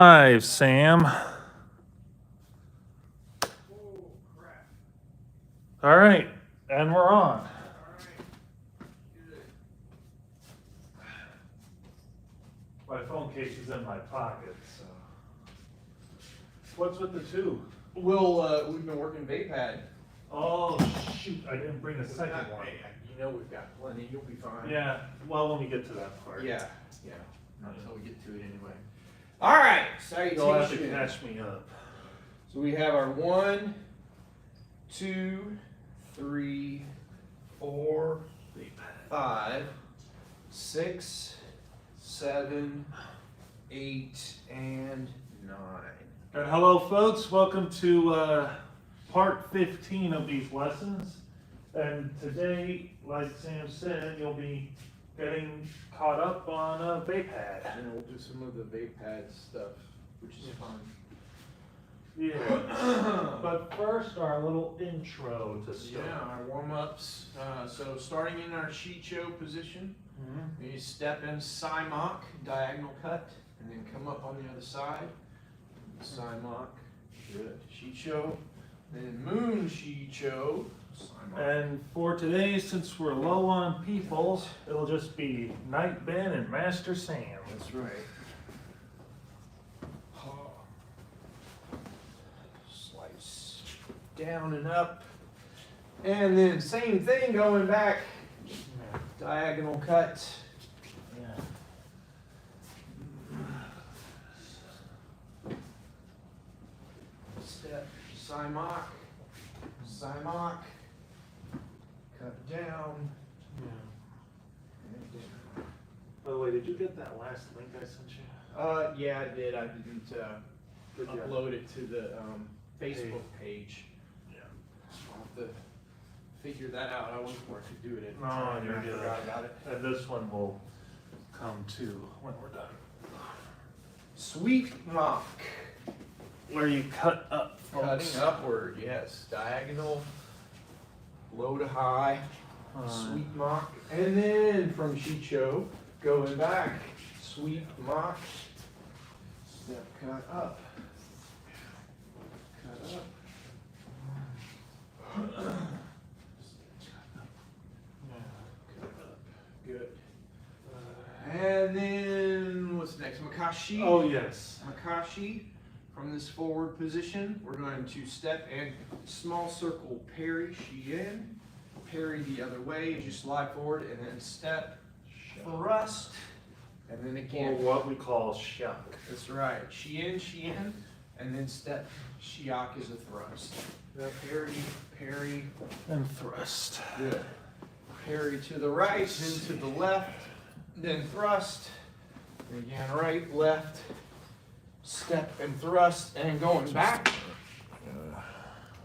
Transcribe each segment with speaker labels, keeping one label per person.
Speaker 1: Hi, Sam. All right, and we're on. My phone case is in my pocket, so. What's with the two?
Speaker 2: We've been working vape pad.
Speaker 1: Oh, shoot, I didn't bring a second one.
Speaker 2: You know we've got plenty, you'll be fine.
Speaker 1: Yeah, well, when we get to that part.
Speaker 2: Yeah, not until we get to it anyway. All right,
Speaker 1: You'll have to
Speaker 2: salutation.
Speaker 1: catch me up.
Speaker 2: So we have our 1, 2, 3, 4, 5, 6, 7, 8, and 9.
Speaker 1: And hello, folks. Welcome to part 15 of these lessons. And today, like Sam said, you'll be getting caught up on vape pad.
Speaker 2: And we'll do some of the vape pad stuff, which is fun.
Speaker 1: Yeah. But first, our little intro to start.
Speaker 2: Yeah, our warm-ups. So starting in our Shicho position, you step in Simach, diagonal cut, and then come up on the other side. Simach, good. Shicho, then Moon Shicho, Simach.
Speaker 1: And for today, since we're low on people, it'll just be Night Ben and Master Sam.
Speaker 2: That's right. Slice down and up. And then same thing going back. Diagonal cut.
Speaker 1: Yeah.
Speaker 2: Step, Simach, Simach, cut down, and down.
Speaker 1: By the way, did you get that last link I sent you?
Speaker 2: Yeah, I did. I didn't
Speaker 1: Good job.
Speaker 2: upload it to the Facebook page.
Speaker 1: Yeah.
Speaker 2: I'll have to figure that out. I wasn't where I could do it at the
Speaker 1: No,
Speaker 2: time,
Speaker 1: you're
Speaker 2: and I
Speaker 1: good.
Speaker 2: forgot about it.
Speaker 1: And this one will come too when we're done.
Speaker 2: Sweep mock.
Speaker 1: Where you cut up, folks.
Speaker 2: Cutting upward, yes. Diagonal, low to high, sweep mock. And then from Shicho, going back, sweep mock, step cut up. Cut up. Cut up. Good. And then what's next? Makashi.
Speaker 1: Oh, yes.
Speaker 2: Makashi. From this forward position, we're going to step and small circle parry, Shien. Parry the other way as you slide forward, and then step, thrust, and then
Speaker 1: Or
Speaker 2: again.
Speaker 1: what we call shock.
Speaker 2: That's right. Shien, Shien, and then step, Shiak is a thrust. Parry, parry,
Speaker 1: And thrust.
Speaker 2: good. Parry to the right, then to the left, then thrust. And again, right, left, step and thrust, and going back.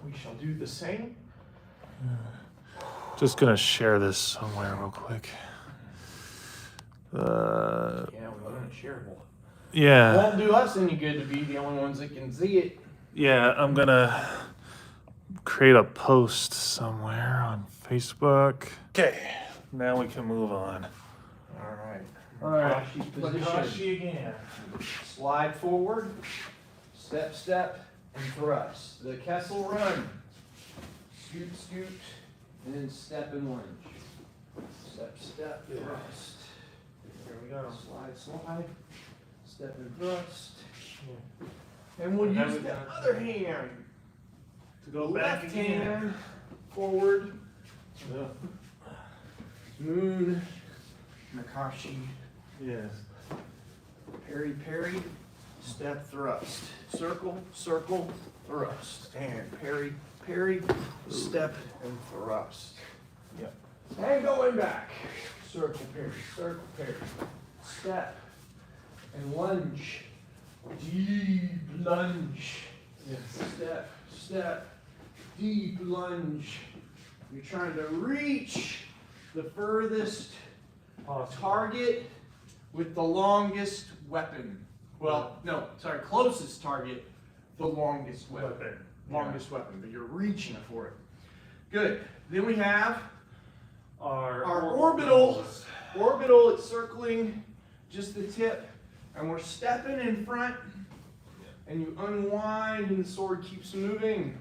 Speaker 2: We shall do the same.
Speaker 1: Just gonna share this somewhere real quick.
Speaker 2: Yeah, we're gonna shareable.
Speaker 1: Yeah,
Speaker 2: Won't do us any good to be the only ones that can see it.
Speaker 1: yeah, I'm gonna create a post somewhere on Facebook. Okay, now we can move on.
Speaker 2: All right.
Speaker 1: Alright,
Speaker 2: Position.
Speaker 1: Makashi again.
Speaker 2: Slide forward, step, step, and thrust. The Kessel run. Scoot, scoot, and then step and lunge. Step, step, thrust.
Speaker 1: Here we go.
Speaker 2: Slide, slide, step and thrust. And we'll use the other hand.
Speaker 1: To go back
Speaker 2: Left
Speaker 1: again.
Speaker 2: hand, forward. Moon, Makashi,
Speaker 1: Yes.
Speaker 2: parry, parry, step, thrust. Circle, circle, thrust. And parry, parry, step, and thrust. Yep. And going back. Circle, parry, step, and lunge. Deep lunge.
Speaker 1: Yes.
Speaker 2: Step, step, deep lunge. You're trying to reach the furthest target with the longest weapon. Well, no, sorry, closest target, the longest weapon. Longest weapon, but you're reaching for it. Good. Then we have
Speaker 1: Our
Speaker 2: orbital. Orbital, it's circling just the tip, and we're stepping in front and you unwind and the sword keeps moving.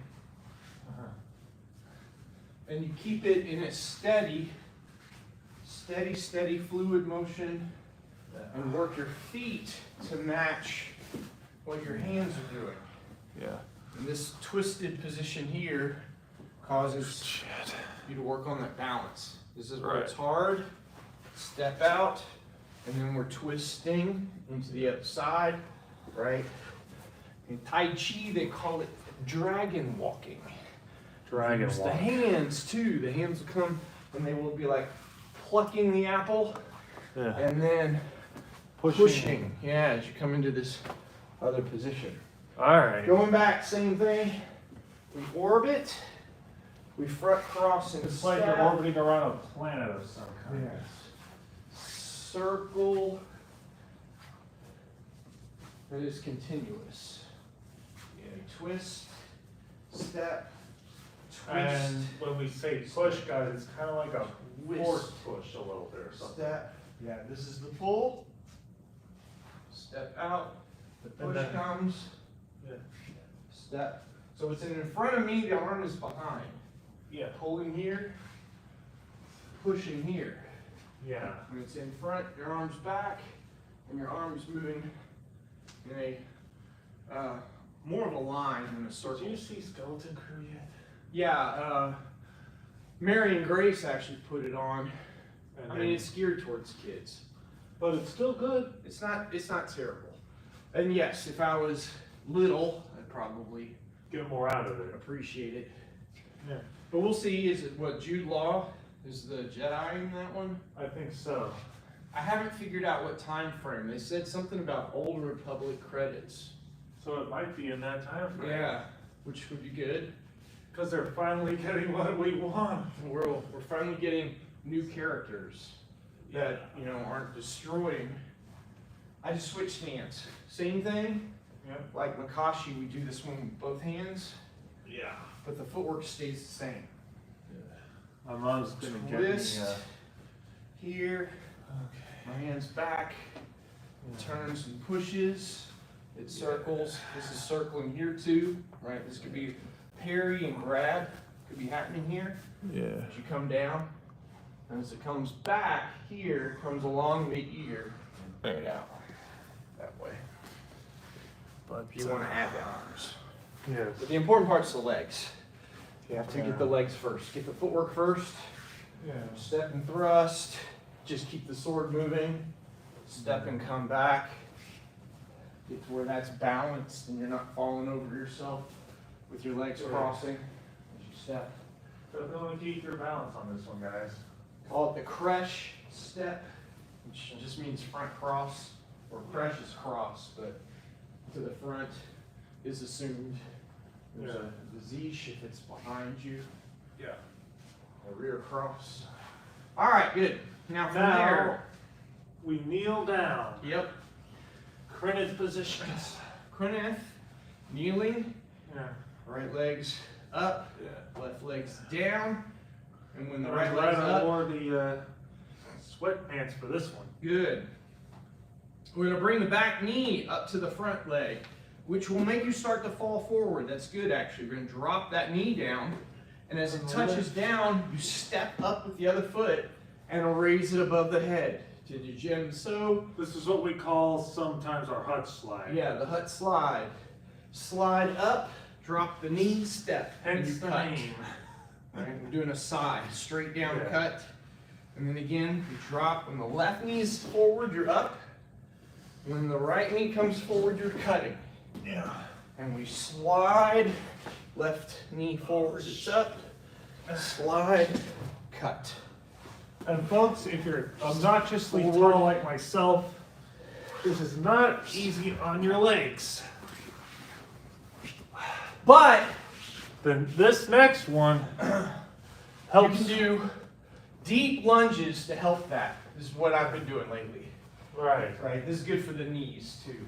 Speaker 2: And you keep it in a steady fluid motion and work your feet to match what your hands are doing.
Speaker 1: Yeah.
Speaker 2: And this twisted position here causes you to work on that balance. This is where it's hard. Step out, and then we're twisting into the other side, right? In Tai Chi, they call it dragon walking.
Speaker 1: Dragon
Speaker 2: Use
Speaker 1: walk.
Speaker 2: the hands too. The hands will come and they will be like plucking the apple
Speaker 1: Yeah.
Speaker 2: and then pushing. Yeah, as you come into this other position.
Speaker 1: All right.
Speaker 2: Going back, same thing. We orbit. We front cross and
Speaker 1: It's like you're orbiting around a planet of some kind.
Speaker 2: Yes. Circle that is continuous. Yeah, twist, step, twist,
Speaker 1: And when we say push, guys, it's kind of like a force
Speaker 2: twist,
Speaker 1: push a little bit or something.
Speaker 2: step. Yeah, this is the pull. Step out. The
Speaker 1: And
Speaker 2: push
Speaker 1: then-
Speaker 2: comes.
Speaker 1: Yeah.
Speaker 2: Step. So it's in front of me. The arm is behind.
Speaker 1: Yeah.
Speaker 2: Pulling here. Pushing here.
Speaker 1: Yeah.
Speaker 2: When it's in front, your arm's back, and your arm's moving in a more of a line than a circle.
Speaker 1: Did you see Skeleton Crew yet?
Speaker 2: Yeah, Mary and Grace actually put it on.
Speaker 1: And
Speaker 2: I mean, it's geared towards kids.
Speaker 1: but it's still good.
Speaker 2: It's not terrible. And yes, if I was little, I'd probably
Speaker 1: Get more out of it.
Speaker 2: appreciate it.
Speaker 1: Yeah.
Speaker 2: But we'll see. Is it what Jude Law is the Jedi in that one?
Speaker 1: I think so.
Speaker 2: I haven't figured out what time frame. They said something about Old Republic credits.
Speaker 1: So it might be in that time frame.
Speaker 2: Yeah, which would be good.
Speaker 1: Because they're finally getting what we want.
Speaker 2: We're finally getting new characters that aren't destroying. I just switched hands. Same thing.
Speaker 1: Yep.
Speaker 2: Like Makashi, we do this one with both hands,
Speaker 1: Yeah.
Speaker 2: but the footwork stays the same.
Speaker 1: My mom's gonna get
Speaker 2: Twist
Speaker 1: me.
Speaker 2: here.
Speaker 1: Okay.
Speaker 2: My hands back. Turns and pushes. It circles. This is circling here too, right? This could be parry and grab. Could be happening here.
Speaker 1: Yeah.
Speaker 2: As you come down, and as it comes back here, comes along the ear, and bring it out that way.
Speaker 1: But
Speaker 2: If you want to add the arms.
Speaker 1: Yes.
Speaker 2: But the important part's the legs. You have to get the legs first. Get the footwork first.
Speaker 1: Yeah.
Speaker 2: Step and thrust. Just keep the sword moving. Step and come back. Get to where that's balanced and you're not falling over yourself with your legs crossing as you step.
Speaker 1: Definitely keep your balance on this one, guys.
Speaker 2: Call it the creche step, which just means front cross, or creche is cross, but to the front is assumed. There's a zish if it's behind you.
Speaker 1: Yeah.
Speaker 2: A rear cross. All right, good. Now from there,
Speaker 1: we kneel down.
Speaker 2: yep,
Speaker 1: Crenith positions.
Speaker 2: Kreneth, kneeling,
Speaker 1: Yeah.
Speaker 2: right legs up,
Speaker 1: Yeah.
Speaker 2: left legs down, and when the
Speaker 1: I'm
Speaker 2: right
Speaker 1: glad
Speaker 2: leg's
Speaker 1: I
Speaker 2: up,
Speaker 1: wore the sweatpants for this one.
Speaker 2: good. We're gonna bring the back knee up to the front leg, which will make you start to fall forward. That's good, actually. We're gonna drop that knee down, and as it touches down, you step up with the other foot and raise it above the head to the gem. So,
Speaker 1: This is what we call sometimes our hut slide.
Speaker 2: yeah, the hut slide. Slide up, drop the knee, step, and
Speaker 1: Hence
Speaker 2: you
Speaker 1: the
Speaker 2: cut.
Speaker 1: name.
Speaker 2: Right, we're doing a side, straight down
Speaker 1: Yeah.
Speaker 2: cut. And then again, you drop. When the left knee is forward, you're up. When the right knee comes forward, you're cutting.
Speaker 1: Yeah.
Speaker 2: And we slide, left knee forward, it's up. Slide, cut.
Speaker 1: And folks, if you're obnoxiously tall like myself, this is not easy on your legs.
Speaker 2: But
Speaker 1: Then this next one
Speaker 2: you
Speaker 1: helps.
Speaker 2: can do deep lunges to help that. This is what I've been doing lately.
Speaker 1: Right.
Speaker 2: Right, this is good for the knees too.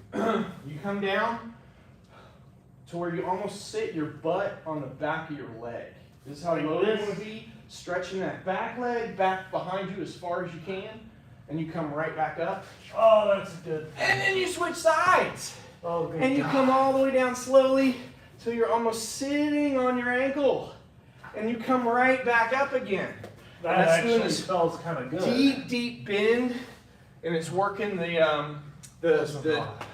Speaker 2: You come down to where you almost sit your butt on the back of your leg. This is how
Speaker 1: Like
Speaker 2: low you
Speaker 1: this?
Speaker 2: want to be. Stretching that back leg back behind you as far as you can. And you come right back up.
Speaker 1: Oh, that's good.
Speaker 2: And then you switch sides.
Speaker 1: Oh, good
Speaker 2: and you
Speaker 1: God.
Speaker 2: come all the way down slowly till you're almost sitting on your ankle. And you come right back up again.
Speaker 1: That
Speaker 2: And that's doing
Speaker 1: actually
Speaker 2: this
Speaker 1: smells kind of good.
Speaker 2: deep bend, and it's working the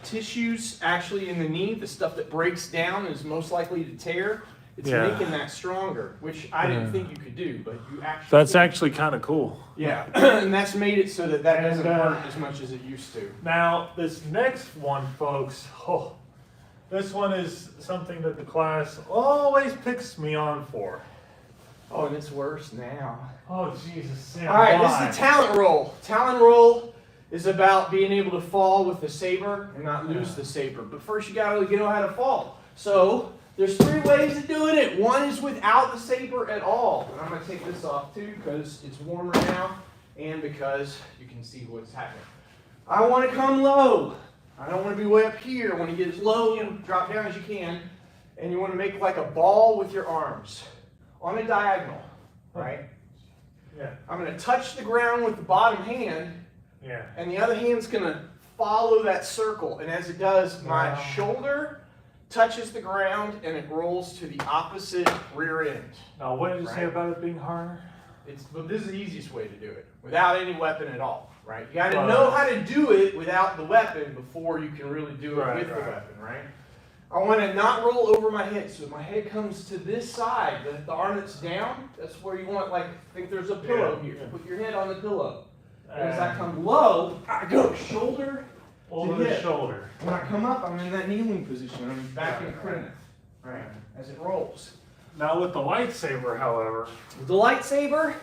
Speaker 2: tissues actually in the knee. The stuff that breaks down is most likely to tear. It's
Speaker 1: Yeah.
Speaker 2: making that stronger, which I didn't think you could do, but you actually.
Speaker 1: That's
Speaker 2: can.
Speaker 1: actually kind of cool.
Speaker 2: Yeah, and that's made it so that doesn't
Speaker 1: And,
Speaker 2: hurt as much as it used to.
Speaker 1: Now, this next one, folks, this one is something that the class always picks me on for.
Speaker 2: Oh, and it's worse now.
Speaker 1: Oh, Jesus, Sam.
Speaker 2: All right,
Speaker 1: why?
Speaker 2: this is the talent roll. Talent roll is about being able to fall with the saber and not lose the saber. But first, you gotta know how to fall. So there's 3 ways of doing it. One is without the saber at all. And I'm gonna take this off too because it's warmer now and because you can see what's happening. I want to come low. I don't want to be way up here. I want to get as low and drop down as you can. And you want to make like a ball with your arms on a diagonal, right?
Speaker 1: Yeah.
Speaker 2: I'm going to touch the ground with the bottom hand,
Speaker 1: Yeah.
Speaker 2: and the other hand's going to follow that circle. And as it does, my
Speaker 1: Wow.
Speaker 2: shoulder touches the ground and it rolls to the opposite rear end.
Speaker 1: Now, what did you say
Speaker 2: Right.
Speaker 1: about it being harder?
Speaker 2: But this is the easiest way to do it, without any weapon at all, right? You got to
Speaker 1: Right.
Speaker 2: know how to do it without the weapon before you can really do it
Speaker 1: Right,
Speaker 2: with the
Speaker 1: right.
Speaker 2: weapon, right? I want to not roll over my head, so my head comes to this side. The arm that's down, that's where you want, like, think there's a pillow
Speaker 1: Yeah,
Speaker 2: here.
Speaker 1: yeah.
Speaker 2: Put your head on the pillow. And as I come low, I go shoulder
Speaker 1: over
Speaker 2: to
Speaker 1: the
Speaker 2: hip.
Speaker 1: shoulder.
Speaker 2: When I come up, I'm in that kneeling position. I'm back in
Speaker 1: Right,
Speaker 2: crinith, right, as it rolls.
Speaker 1: Now, with the lightsaber, however,
Speaker 2: With the lightsaber,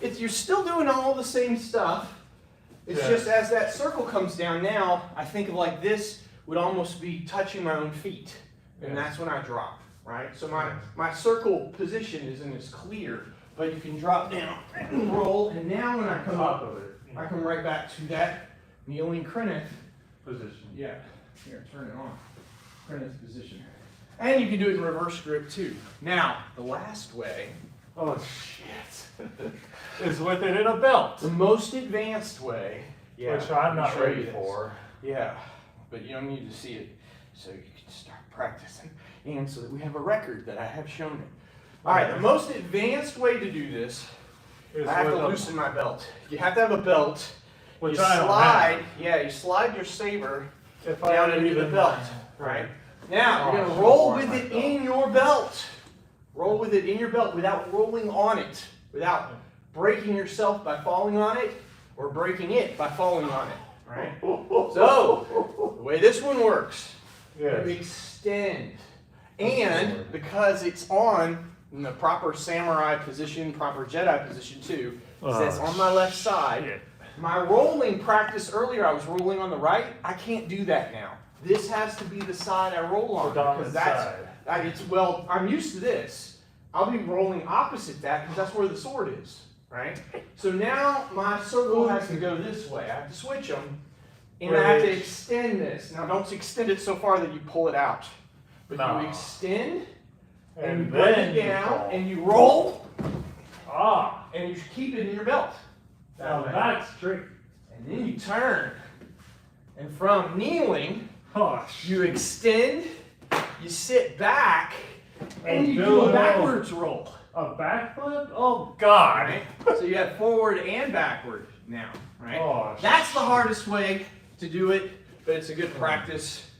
Speaker 2: you're still doing all the same stuff. It's
Speaker 1: Yeah.
Speaker 2: just as that circle comes down now, I think of like this would almost be touching my own feet. And
Speaker 1: Yeah.
Speaker 2: that's when I drop, right? So my circle position isn't as clear, but you can drop down and roll. And now when I come
Speaker 1: top
Speaker 2: up,
Speaker 1: of it,
Speaker 2: I come right back to that kneeling crinith.
Speaker 1: position.
Speaker 2: Yeah. Here, turn it on. Crinith position. And you can do it in reverse grip too. Now, the last way,
Speaker 1: Oh, shit. is with it in a belt,
Speaker 2: the most advanced way,
Speaker 1: which I'm
Speaker 2: let me
Speaker 1: not
Speaker 2: show you
Speaker 1: ready
Speaker 2: this.
Speaker 1: for.
Speaker 2: Yeah, but you don't need to see it, so you can start practicing, and so that we have a record that I have shown it. All right, the most advanced way to do this,
Speaker 1: Is
Speaker 2: I have
Speaker 1: with
Speaker 2: to
Speaker 1: a-
Speaker 2: loosen my belt. You have to have a belt.
Speaker 1: Which
Speaker 2: you
Speaker 1: I don't
Speaker 2: slide,
Speaker 1: have.
Speaker 2: yeah, you slide your saber
Speaker 1: If
Speaker 2: down
Speaker 1: I
Speaker 2: into the
Speaker 1: even-
Speaker 2: belt, right? Now,
Speaker 1: Oh,
Speaker 2: you're gonna
Speaker 1: I
Speaker 2: roll
Speaker 1: should've
Speaker 2: with
Speaker 1: worn
Speaker 2: it
Speaker 1: my
Speaker 2: in your belt. Roll with it in your belt without rolling on it, without breaking yourself by falling on it, or breaking it by falling on it, right? So, the way this one works,
Speaker 1: Yes.
Speaker 2: you extend. And because it's on in the proper samurai position, proper Jedi position too,
Speaker 1: Oh,
Speaker 2: that's on my left side.
Speaker 1: shit.
Speaker 2: My rolling practice earlier, I was rolling on the right. I can't do that now. This has to be the side I roll on
Speaker 1: The dominant
Speaker 2: because that's
Speaker 1: side.
Speaker 2: well, I'm used to this. I'll be rolling opposite that because that's where the sword is, right? So now my circle has to go this way. I have to switch them, and I have to
Speaker 1: Which-
Speaker 2: extend this. Now don't extend it so far that you pull it out, but
Speaker 1: No.
Speaker 2: you extend and
Speaker 1: And
Speaker 2: you bring
Speaker 1: then
Speaker 2: it
Speaker 1: you
Speaker 2: down
Speaker 1: roll.
Speaker 2: and you roll
Speaker 1: Ah,
Speaker 2: and you keep it in your belt.
Speaker 1: now
Speaker 2: way.
Speaker 1: that's tricky.
Speaker 2: And then you turn. And from kneeling,
Speaker 1: Oh,
Speaker 2: you extend, you sit back, and
Speaker 1: And
Speaker 2: you
Speaker 1: do
Speaker 2: do
Speaker 1: a
Speaker 2: a backwards roll.
Speaker 1: a backflip? Oh, God.
Speaker 2: Right? So you have forward and backward now, right?
Speaker 1: Oh,
Speaker 2: That's the hardest way to do it, but it's a good practice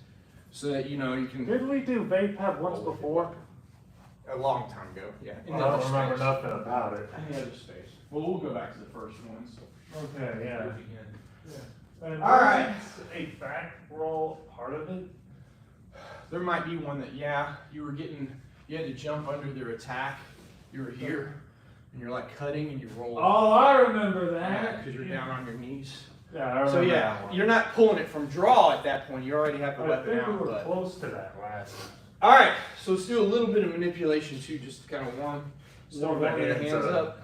Speaker 2: so that you can.
Speaker 1: Didn't we do VAPAP once before?
Speaker 2: A long time ago, yeah. In
Speaker 1: I
Speaker 2: the
Speaker 1: don't
Speaker 2: other
Speaker 1: remember
Speaker 2: space.
Speaker 1: nothing about it.
Speaker 2: In the other space. Well, we'll go back to the first one. So.
Speaker 1: Okay, yeah. And
Speaker 2: All right.
Speaker 1: was a back roll part of it?
Speaker 2: There might be one that, you had to jump under their attack. You were here, and you're like cutting, and you roll.
Speaker 1: Oh, I remember that.
Speaker 2: Because you're down on your knees.
Speaker 1: Yeah, I remember
Speaker 2: So
Speaker 1: that one.
Speaker 2: you're not pulling it from draw at that point. You already have the
Speaker 1: I
Speaker 2: weapon
Speaker 1: think we
Speaker 2: out.
Speaker 1: were
Speaker 2: But.
Speaker 1: close to that last time.
Speaker 2: All right, so let's do a little bit of manipulation too, just to kind of warm the
Speaker 1: Warm the hands
Speaker 2: hands
Speaker 1: up.
Speaker 2: up.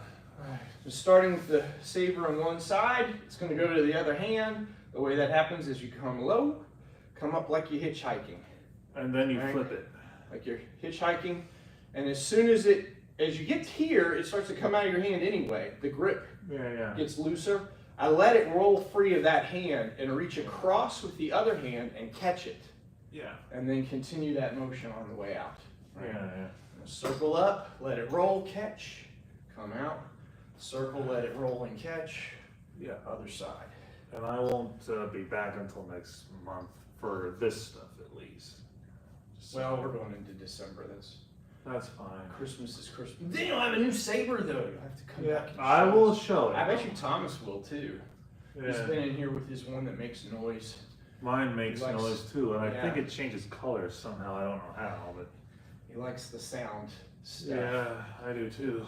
Speaker 2: So starting with the saber on one side, it's going to go to the other hand. The way that happens is you come low, come up like you're hitchhiking,
Speaker 1: And then you
Speaker 2: Right.
Speaker 1: flip it.
Speaker 2: like you're hitchhiking, and as soon as you get here, it starts to come out of your hand anyway. The grip
Speaker 1: Yeah.
Speaker 2: gets looser. I let it roll free of that hand and reach across with the other hand and catch it
Speaker 1: Yeah.
Speaker 2: and then continue that motion on the way out. Right?
Speaker 1: Yeah.
Speaker 2: Circle up, let it roll, catch, come out. Circle, let it roll and catch.
Speaker 1: Yeah.
Speaker 2: Other side.
Speaker 1: And I won't be back until next month for this stuff at least.
Speaker 2: Well, we're going into December.
Speaker 1: That's fine.
Speaker 2: Christmas is Christmas. Then you'll have a new saber though. You'll have to come back. And
Speaker 1: I
Speaker 2: show
Speaker 1: will
Speaker 2: us.
Speaker 1: show it.
Speaker 2: I bet you Thomas will too. He's
Speaker 1: Yeah.
Speaker 2: been in here with his one that makes noise.
Speaker 1: Mine makes
Speaker 2: He likes-
Speaker 1: noise too, and I
Speaker 2: yeah.
Speaker 1: think it changes colors somehow. I don't know how, but
Speaker 2: He likes the sound stuff.
Speaker 1: yeah, I do too.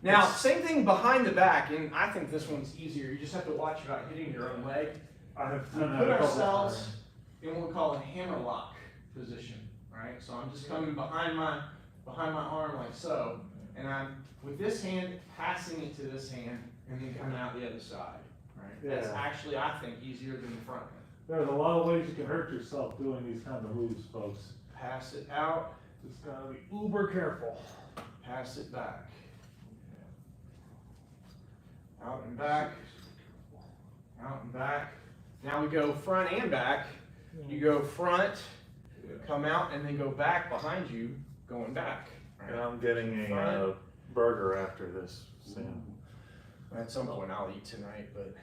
Speaker 2: Now, same thing behind the back, and I think this one's easier. You just have to watch about hitting your own leg.
Speaker 1: I have
Speaker 2: We
Speaker 1: done that
Speaker 2: put
Speaker 1: a couple
Speaker 2: ourselves
Speaker 1: times.
Speaker 2: in what we call a hammerlock position, right? So I'm just coming behind my arm like so, and I'm with this hand passing it to this hand, and then coming out the other side, right? That's
Speaker 1: Yeah.
Speaker 2: actually, I think, easier than the front hand.
Speaker 1: There's a lot of ways you can hurt yourself doing these kind of moves, folks.
Speaker 2: Pass it out,
Speaker 1: Just gotta be uber careful.
Speaker 2: pass it back. Out and back, out and back. Now we go front and back. You go front, come out, and then go back behind you, going back.
Speaker 1: And I'm getting a
Speaker 2: Front.
Speaker 1: burger after this, Sam.
Speaker 2: At some point I'll eat tonight, but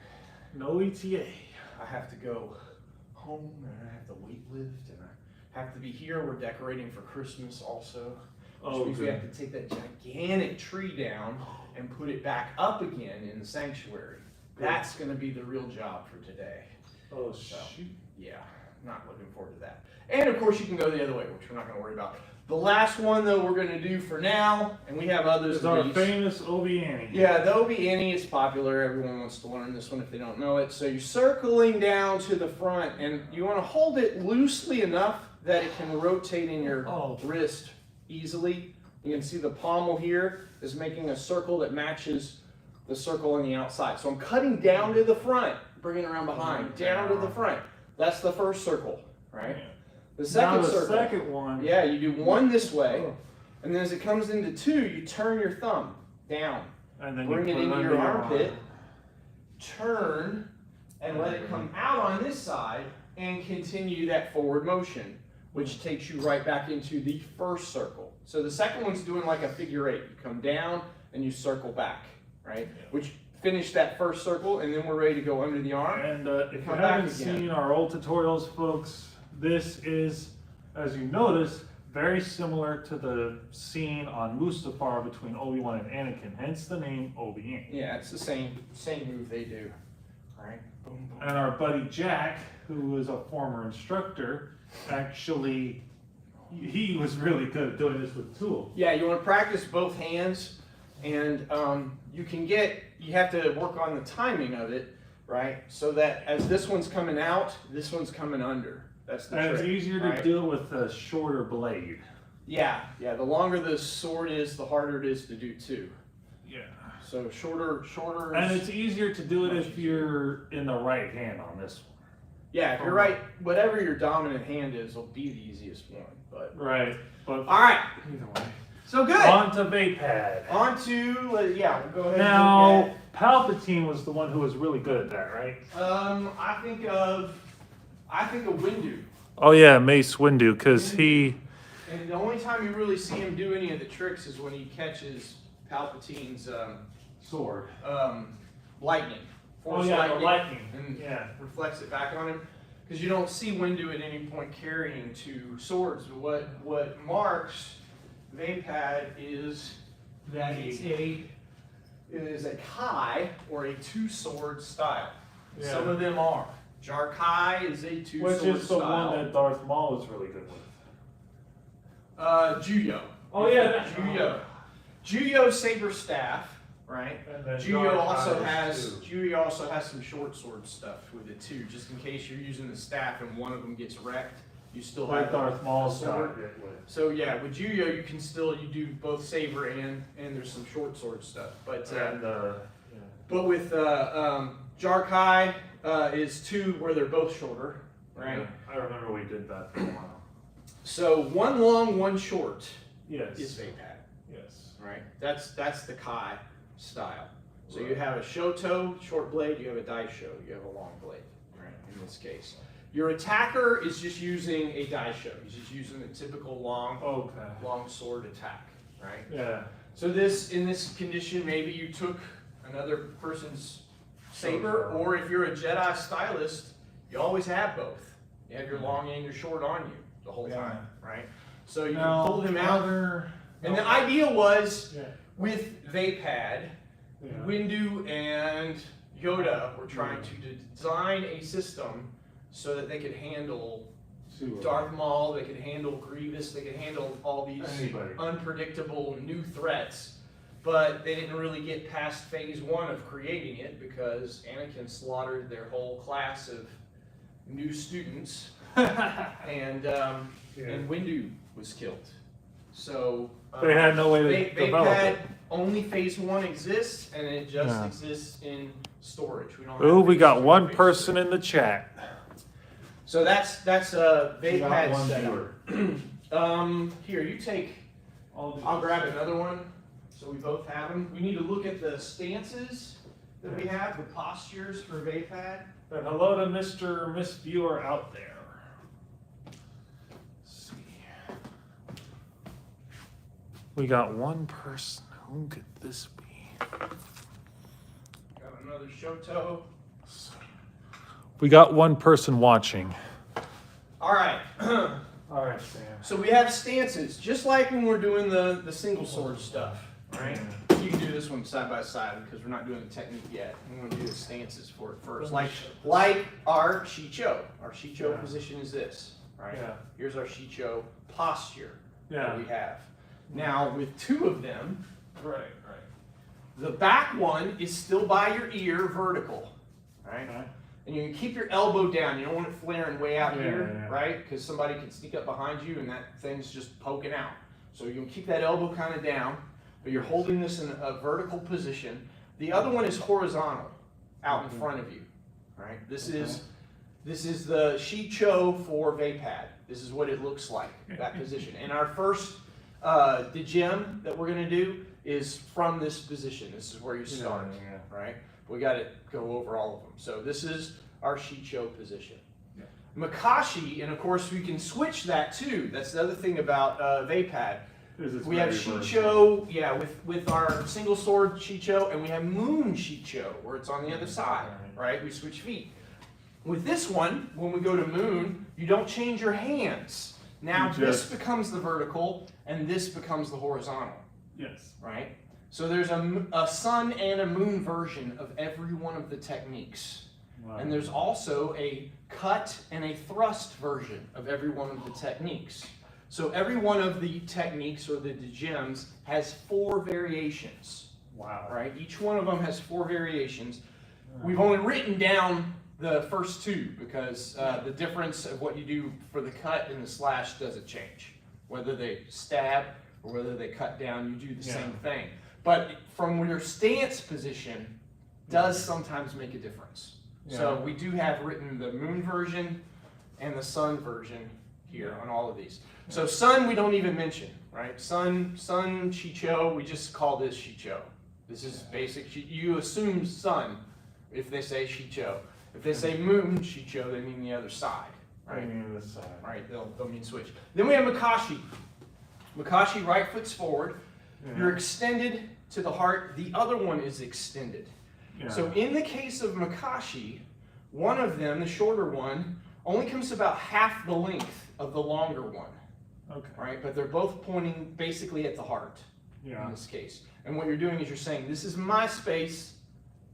Speaker 1: No ETA.
Speaker 2: I have to go home and I have to weight lift and I have to be here. We're decorating for Christmas also. Which
Speaker 1: Oh,
Speaker 2: means we
Speaker 1: good.
Speaker 2: have to take that gigantic tree down and put it back up again in the sanctuary.
Speaker 1: Good.
Speaker 2: That's gonna be the real job for today.
Speaker 1: Oh,
Speaker 2: So,
Speaker 1: shoot.
Speaker 2: yeah, not looking forward to that. And of course you can go the other way, which we're not gonna worry about. The last one though we're gonna do for now, and we have others
Speaker 1: It's
Speaker 2: of
Speaker 1: our
Speaker 2: these.
Speaker 1: famous Obiani.
Speaker 2: Yeah, the Obiani is popular. Everyone wants to learn this one if they don't know it. So you're circling down to the front, and you want to hold it loosely enough that it can rotate in your wrist easily. You can see the pommel here is making a circle that matches the circle on the outside. So I'm cutting down to the front, bringing it around behind, down to the front. That's the first circle, right? The second
Speaker 1: Now the
Speaker 2: circle.
Speaker 1: second one.
Speaker 2: Yeah, you do one this way, and then as it comes into two, you turn your thumb down.
Speaker 1: And then
Speaker 2: Bring
Speaker 1: you
Speaker 2: it
Speaker 1: put
Speaker 2: into
Speaker 1: under
Speaker 2: your armpit, turn, and let it come out on this side, and continue that forward motion, which takes you right back into the first circle. So the second one's doing like a figure eight. You come down, and you circle back, right? Which finish that first circle, and then we're ready to go under the arm.
Speaker 1: And if you
Speaker 2: Come back
Speaker 1: haven't
Speaker 2: again.
Speaker 1: seen our old tutorials, folks, this is, as you notice, very similar to the scene on Mustafar between Obi-Wan and Anakin, hence the name Obi-Wan.
Speaker 2: Yeah, it's the same move they do. All right. Boom, boom.
Speaker 1: And our buddy Jack, who is a former instructor, actually, he was really good at doing this with tools.
Speaker 2: Yeah, you want to practice both hands, and you have to work on the timing of it, right? So that as this one's coming out, this one's coming under. That's the
Speaker 1: And
Speaker 2: trick.
Speaker 1: it's easier to
Speaker 2: right?
Speaker 1: do it with a shorter blade.
Speaker 2: Yeah. The longer the sword is, the harder it is to do too.
Speaker 1: Yeah.
Speaker 2: So shorter.
Speaker 1: And it's easier to do it if you're in the right hand on this one.
Speaker 2: Yeah, if you're right, whatever your dominant hand is, will be the easiest one. But
Speaker 1: Right. But
Speaker 2: all right.
Speaker 1: either way.
Speaker 2: So good.
Speaker 1: On to Vapad.
Speaker 2: On to we'll go ahead. and look
Speaker 1: Now, Palpatine was the one who was really good at that, right?
Speaker 2: I think of Windu.
Speaker 1: Oh yeah, Mace Windu, because he.
Speaker 2: And the only time you really see him do any of the tricks is when he catches Palpatine's
Speaker 1: Sword.
Speaker 2: lightning.
Speaker 1: Oh yeah, the lightning.
Speaker 2: And
Speaker 1: Yeah.
Speaker 2: reflects it back on him. Because you don't see Windu at any point carrying two swords. But what marks Vapad is that it is a Kai or a two-sword style.
Speaker 1: Yeah.
Speaker 2: Some of them are. Jar Kai is a two-sword
Speaker 1: Which is the
Speaker 2: style.
Speaker 1: one that Darth Maul was really good with.
Speaker 2: Juyo.
Speaker 1: Oh yeah, that's
Speaker 2: Juyo. Juyo saber staff, right?
Speaker 1: And then
Speaker 2: Juyo
Speaker 1: Jar
Speaker 2: also
Speaker 1: Kai
Speaker 2: has
Speaker 1: too.
Speaker 2: Juyo also has some short sword stuff with it too, just in case you're using the staff and one of them gets wrecked, you still
Speaker 1: Like
Speaker 2: have
Speaker 1: Darth Maul's
Speaker 2: sword.
Speaker 1: got it with.
Speaker 2: So yeah, with Juyo you do both saber and there's some short sword stuff. But but with Jar Kai is two where they're both shorter, right?
Speaker 1: Yeah, I remember we did that for a while.
Speaker 2: So one long, one short
Speaker 1: Yes.
Speaker 2: is Vapad.
Speaker 1: Yes.
Speaker 2: Right? That's the Kai style. So you have a Shoto, short blade, you have a Daisho, you have a long blade, right, in this case. Your attacker is just using a daisho. He's just using a typical long sword attack, right?
Speaker 1: Yeah.
Speaker 2: So in this condition, maybe you took another person's saber, or if you're a Jedi stylist, you always have both. You have your long and your short on you the whole time, right? So you can pull him out. And the idea was with Vapad, Windu and Yoda were trying to design a system so that they could handle Darth Maul, they could handle Grievous, they could handle all these unpredictable new threats. But they didn't really get past phase 1 of creating it because Anakin slaughtered their whole class of new students, and Windu was killed. So
Speaker 1: they had no way to develop it.
Speaker 2: Only phase 1 exists, and it just exists in storage. We don't.
Speaker 1: Ooh, we got one person in the chat.
Speaker 2: So that's a Vapad setup. Here, you take. I'll grab another one, so we both have them. We need to look at the stances that we have, the postures for Vapad.
Speaker 1: And hello to Mr. Miss Viewer out there. Let's see. We got one person. Who could this be?
Speaker 2: Got another Shoto.
Speaker 1: We got one person watching.
Speaker 2: All right.
Speaker 1: All right, Sam.
Speaker 2: So we have stances, just like when we're doing the single sword stuff, right? You can do this one side by side because we're not doing the technique yet. I'm going to do the stances for it first. Like our Shicho. Our Shicho position is this, right?
Speaker 1: Yeah.
Speaker 2: Here's our Shicho posture
Speaker 1: Yeah.
Speaker 2: that we have. Now, with 2 of them,
Speaker 1: Right.
Speaker 2: the back one is still by your ear vertical, right?
Speaker 1: Okay.
Speaker 2: And you can keep your elbow down. You don't want it flaring way out here,
Speaker 1: Yeah.
Speaker 2: right? Because somebody can sneak up behind you and that thing's just poking out. So you can keep that elbow kind of down, but you're holding this in a vertical position. The other one is horizontal, out in front of you, right? This is the Shicho for Vapad. This is what it looks like, that position. And our first Djim that we're going to do is from this position. This is where you start, right? We got to go over all of them. So this is our Shicho position.
Speaker 1: Yeah.
Speaker 2: Makashi, and of course we can switch that too. That's the other thing about Vapad. We have Shicho, with our single sword Shicho, and we have Moon Shicho, where it's on the other side, right? We switch feet. With this one, when we go to Moon, you don't change your hands. Now this becomes the vertical, and this becomes the horizontal.
Speaker 1: Yes.
Speaker 2: Right? So there's a sun and a moon version of every one of the techniques. Wow. And there's also a cut and a thrust version of every one of the techniques. So every one of the techniques, or the Djims, has 4 variations.
Speaker 1: Wow.
Speaker 2: Right? Each one of them has 4 variations. We've only written down the first 2 because the difference of what you do for the cut and the slash doesn't change. Whether they stab or whether they cut down, you do the same thing. But from your stance position does sometimes make a difference. Yeah. So we do have written the moon version and the sun version here on all of these. So sun we don't even mention, right? Sun Shicho, we just call this Shicho. This is basic. You assume sun if they say Shicho. If they say moon Shicho, they mean the other side, right?
Speaker 1: They mean the side.
Speaker 2: Right, they'll mean switch. Then we have Makashi. Makashi, right foot's forward. You're extended to the heart. The other one is extended. Yeah. So in the case of Makashi, one of them, the shorter one, only comes about half the length of the longer one. Okay. Right? But they're both pointing basically at the heart in this case. And what you're doing is you're saying, this is my space.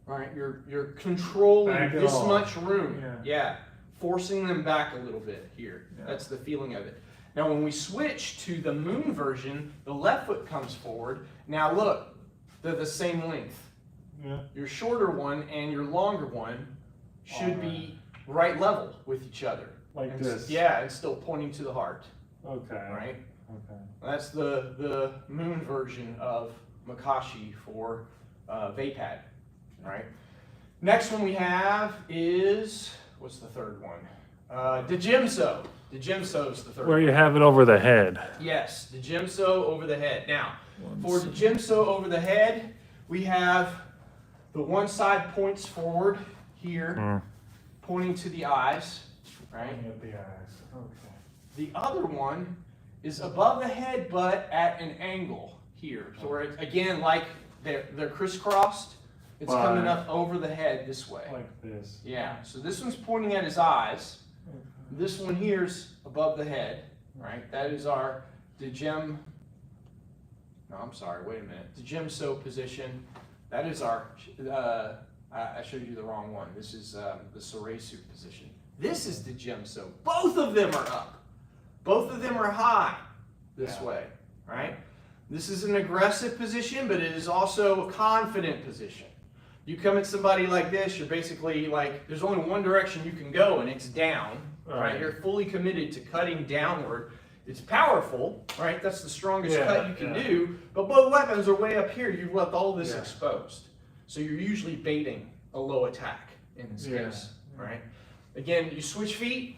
Speaker 2: Right? You're controlling this much room. Yeah. Forcing them back a little bit here. Yeah. That's the feeling of it. Now when we switch to the moon version, the left foot comes forward. Now look, they're the same length. Yeah. Your shorter one and your longer one should be right level with each other.
Speaker 1: Like this.
Speaker 2: Yeah, and still pointing to the heart.
Speaker 1: Okay.
Speaker 2: Right? Okay. That's the moon version of Makashi for Vapad. Right? Next one we have is, what's the third one? Djimso. Djimso is the third one.
Speaker 1: Where you have it over the head.
Speaker 2: Yes, Djimso over the head. Now, for Djimso over the head, we have the one side points forward here, pointing to the eyes. right?
Speaker 1: Pointing at the eyes. Okay.
Speaker 2: The other one is above the head, but at an angle here. So where it's, again, like they're crisscrossed, it's coming up over the head this way.
Speaker 1: Like this.
Speaker 2: Yeah, so this one's pointing at his eyes.
Speaker 1: Okay.
Speaker 2: This one here's above the head, right? That is our Degem, no, I'm sorry, wait a minute. Degem-so position. That is our, I showed you the wrong one. This is the Soresu position. This is Degem-so. Both of them are up. Both of them are high this way, right? This is an aggressive position, but it is also a confident position. You come at somebody like this, you're basically like, there's only one direction you can go, and it's down, right? You're fully committed to cutting downward. It's powerful, right? That's the strongest cut you can do, but both weapons are way up here. You've left all this exposed. So you're usually baiting a low attack in this case, right? Again, you switch feet,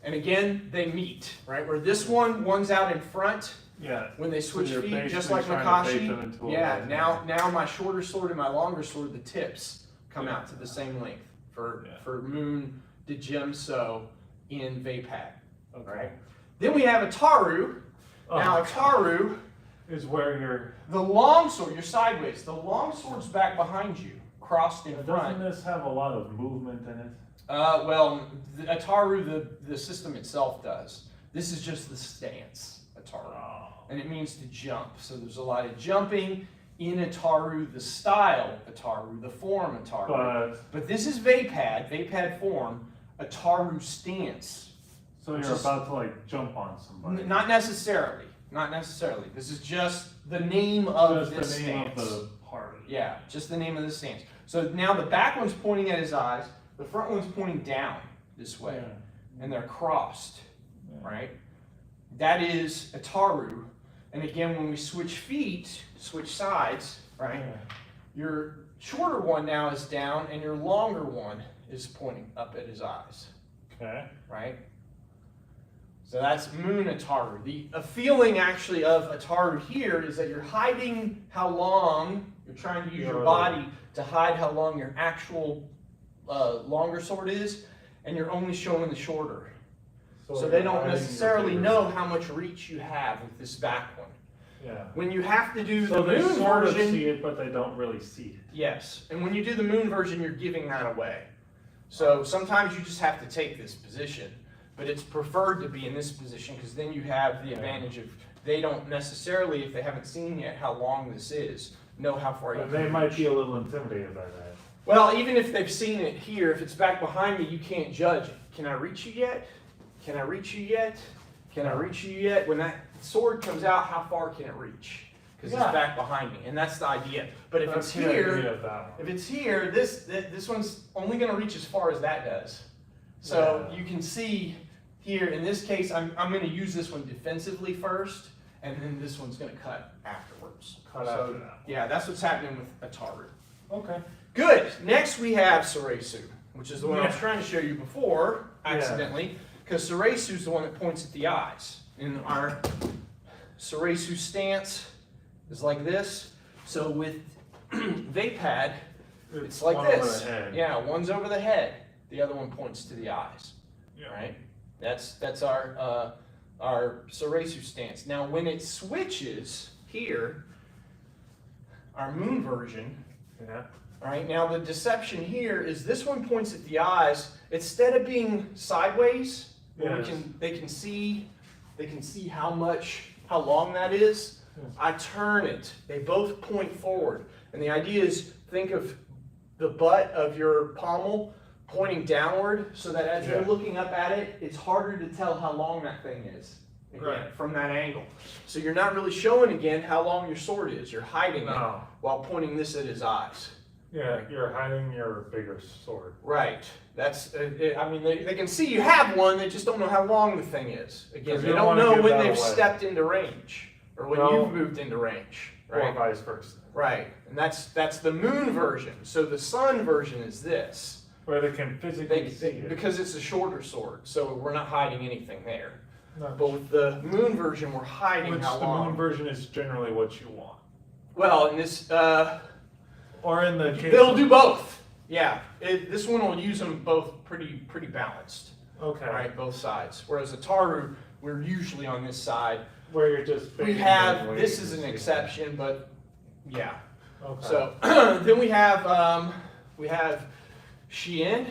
Speaker 2: and again, they meet, right? Where this one's out in front.
Speaker 1: Yeah.
Speaker 2: When they switch
Speaker 1: So
Speaker 2: feet, just like Makashi. Yeah, now my shorter sword and my longer sword, the tips come out to the same length for Moon Degem-so in Vapad.
Speaker 1: Okay.
Speaker 2: Right? Then we have Ataru. Now Ataru
Speaker 1: is where you're.
Speaker 2: The long sword, you're sideways. The long sword's back behind you, crossed in front.
Speaker 1: Doesn't this have a lot of movement in it?
Speaker 2: Well, Ataru, the system itself does. This is just the stance, Ataru. And it means to jump. So there's a lot of jumping in Ataru, the style Ataru, the form Ataru. But this is Vapad form, Ataru stance.
Speaker 1: So you're about to like jump on somebody.
Speaker 2: Not necessarily. Not necessarily. This is just the name of this stance.
Speaker 1: Just the name of the party.
Speaker 2: Yeah, just the name of the stance. So now the back one's pointing at his eyes, the front one's pointing down this way. And they're crossed, right? That is Ataru. And again, when we switch feet, switch sides, right? Your shorter one now is down, and your longer one is pointing up at his eyes.
Speaker 1: Okay.
Speaker 2: Right? So that's Moon Ataru. The feeling actually of Ataru here is that you're hiding how long, you're trying to use your body to hide how long your actual longer sword is, and you're only showing the shorter. So they don't necessarily know how much reach you have with this back one.
Speaker 1: Yeah.
Speaker 2: When you have to do
Speaker 1: so
Speaker 2: the Moon
Speaker 1: sort
Speaker 2: version,
Speaker 1: of see it, but they don't really see it.
Speaker 2: Yes, and when you do the Moon version, you're giving that away. So sometimes you just have to take this position, but it's preferred to be in this position because then you have the advantage of they don't necessarily, if they haven't seen yet how long this is, know how far you can
Speaker 1: They
Speaker 2: reach.
Speaker 1: might be a little intimidated by that.
Speaker 2: Well, even if they've seen it here, if it's back behind me, you can't judge it. Can I reach you yet? Can I reach you yet? Can I reach you yet? When that sword comes out, how far can it reach? Because it's back behind me, and that's the idea. But if it's here, this one's only going to reach as far as that does. So you can see here, in this case, I'm going to use this one defensively first, and then this one's going to cut afterwards.
Speaker 1: After that.
Speaker 2: Yeah, that's what's happening with Ataru.
Speaker 1: Okay.
Speaker 2: Good. Next we have Soresu, which is the one I was trying to show you before, accidentally, because Soresu is the one that points at the eyes. In our Soresu stance is like this. So with Vapad, it's like this.
Speaker 1: Over the head.
Speaker 2: Yeah, one's over the head. The other one points to the eyes.
Speaker 1: Yeah.
Speaker 2: Right? That's our Soresu stance. Now when it switches here, our Moon version.
Speaker 1: Yeah.
Speaker 2: All right, now the deception here is this one points at the eyes. Instead of being sideways, where they can see how long that is. I turn it. They both point forward. And the idea is think of the butt of your pommel pointing downward so that as you're looking up at it, it's harder to tell how long that thing is from that angle. So you're not really showing again how long your sword is. You're hiding it while pointing this at his eyes.
Speaker 1: Yeah, you're hiding your bigger sword.
Speaker 2: Right. That's. I mean, they can see you have one. They just don't know how long the thing is. Again, they don't know when they've stepped into range or when you've moved into range. Right.
Speaker 1: Or vice versa.
Speaker 2: Right. And that's the Moon version. So the Sun version is this.
Speaker 1: Where they can physically see it.
Speaker 2: Because it's a shorter sword, so we're not hiding anything there.
Speaker 1: No.
Speaker 2: But with the Moon version, we're hiding how long.
Speaker 1: The Moon version is generally what you want.
Speaker 2: Well, in this.
Speaker 1: Or in the case
Speaker 2: they'll do both. Yeah, this one will use them both pretty balanced.
Speaker 1: Okay.
Speaker 2: right, both sides. Whereas a taru, we're usually on this side.
Speaker 1: Where you're just
Speaker 2: We
Speaker 1: baiting
Speaker 2: have,
Speaker 1: them
Speaker 2: this
Speaker 1: ways
Speaker 2: is
Speaker 1: to
Speaker 2: an
Speaker 1: see.
Speaker 2: exception, but yeah.
Speaker 1: Okay.
Speaker 2: So then we have Shien.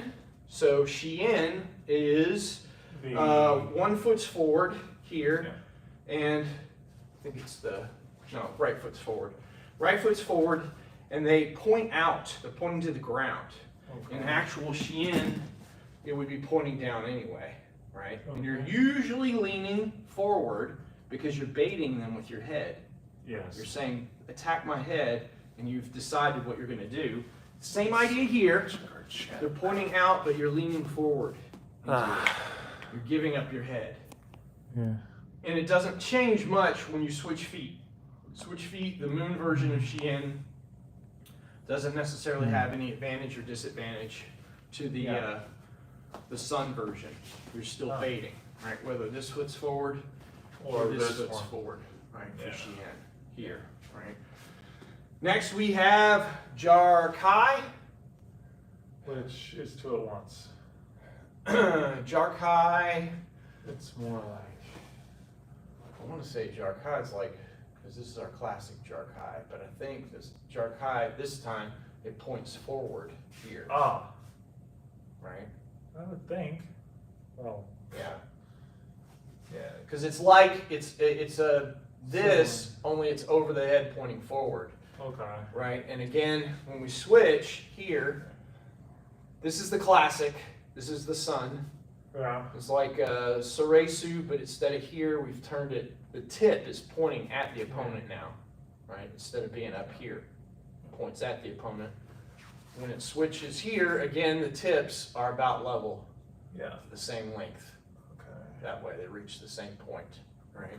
Speaker 2: So Shien is
Speaker 1: The-
Speaker 2: 1 foot's forward here, and I think it's right foot's forward. Right foot's forward, and they point out. They're pointing to the ground.
Speaker 1: Okay.
Speaker 2: In actual Shien, it would be pointing down anyway, right? And you're
Speaker 1: Okay.
Speaker 2: usually leaning forward because you're baiting them with your head.
Speaker 1: Yes.
Speaker 2: You're saying, attack my head, and you've decided what you're going to do. Same idea here. They're pointing out, but you're leaning forward. You're giving up your head.
Speaker 1: Yeah.
Speaker 2: And it doesn't change much when you switch feet. Switch feet, the moon version of Shien doesn't necessarily have any advantage or disadvantage to the sun version. You're still baiting, right? Whether this foot's forward or this foot's forward, right? For Shien here, right? Next we have Jar Kai.
Speaker 1: Which is 2 at once.
Speaker 2: Jar Kai,
Speaker 1: It's more like.
Speaker 2: I want to say Jar Kai is like, because this is our classic Jar Kai, but I think this Jar Kai, this time, it points forward here,
Speaker 1: Ah.
Speaker 2: right?
Speaker 1: I would think. Well.
Speaker 2: Yeah. Yeah, because it's like, it's this, only it's over the head pointing forward,
Speaker 1: Okay.
Speaker 2: right? And again, when we switch here, this is the classic, this is the sun.
Speaker 1: Yeah.
Speaker 2: It's like Soresu, but instead of here, we've turned it, the tip is pointing at the opponent now, right? Instead of being up here, it points at the opponent. When it switches here, again, the tips are about level,
Speaker 1: Yeah.
Speaker 2: the same length.
Speaker 1: Okay.
Speaker 2: That way they reach the same point, right?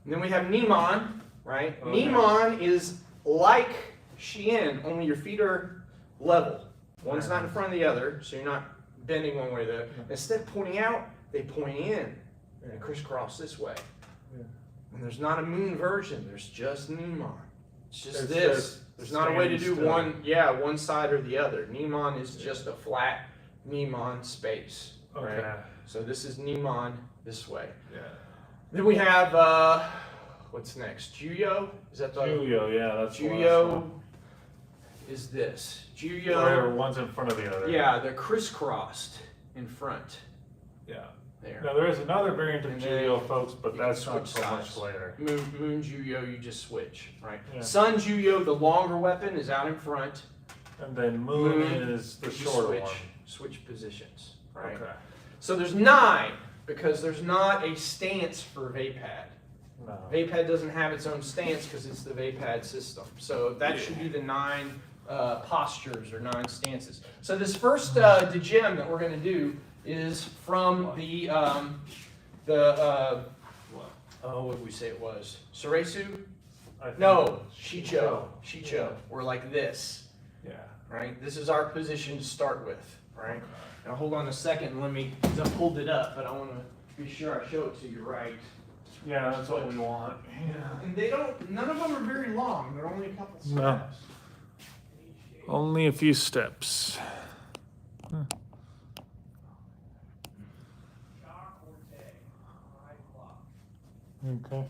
Speaker 2: And then we have Niman, right?
Speaker 1: Okay.
Speaker 2: Niman is like Shien, only your feet are level. One's not in front of the other, so you're not bending one way or the other. Instead of pointing out, they point in and crisscross this way.
Speaker 1: Yeah.
Speaker 2: And there's not a moon version, there's just Niman. It's just
Speaker 1: It's
Speaker 2: this.
Speaker 1: just
Speaker 2: There's not a way to do
Speaker 1: standing
Speaker 2: one side or the other. Niman is just a flat Niman space. Right?
Speaker 1: Okay.
Speaker 2: So this is Niman this way.
Speaker 1: Yeah.
Speaker 2: Then we have, what's next? Juyo? Is that the
Speaker 1: Julio, yeah, that's the last
Speaker 2: Juyo
Speaker 1: one.
Speaker 2: is this.
Speaker 1: Where
Speaker 2: Juyo,
Speaker 1: one's in front of the other.
Speaker 2: yeah, they're crisscrossed in front.
Speaker 1: Yeah.
Speaker 2: There.
Speaker 1: Now there is another variant of
Speaker 2: And
Speaker 1: Julio,
Speaker 2: then
Speaker 1: folks, but
Speaker 2: you can
Speaker 1: that's not
Speaker 2: switch
Speaker 1: so much
Speaker 2: sides.
Speaker 1: later.
Speaker 2: Moon Juyo, you just switch, right?
Speaker 1: Yeah.
Speaker 2: Sun Juyo, the longer weapon, is out in front.
Speaker 1: And then Moon
Speaker 2: Moon,
Speaker 1: is the
Speaker 2: You
Speaker 1: shorter
Speaker 2: switch,
Speaker 1: one.
Speaker 2: switch positions, right?
Speaker 1: Okay.
Speaker 2: So there's 9 because there's not a stance for Vapad.
Speaker 1: No.
Speaker 2: Vapad doesn't have its own stance because it's the Vapad system. So that should be the 9 postures or 9 stances. So this first Degem that we're going to do is from the what did we say it was? Soresu?
Speaker 1: I think
Speaker 2: No,
Speaker 1: it's
Speaker 2: Shicho. Shicho. We're like this,
Speaker 1: Yeah.
Speaker 2: right? This is our position to start with, right? Now hold on a second and let me, because I pulled it up, but I want to be sure I show it to you right.
Speaker 1: Yeah, that's what we want. Yeah.
Speaker 2: And they don't, none of them are very long. They're only a couple steps.
Speaker 1: No. Only a few steps. Okay.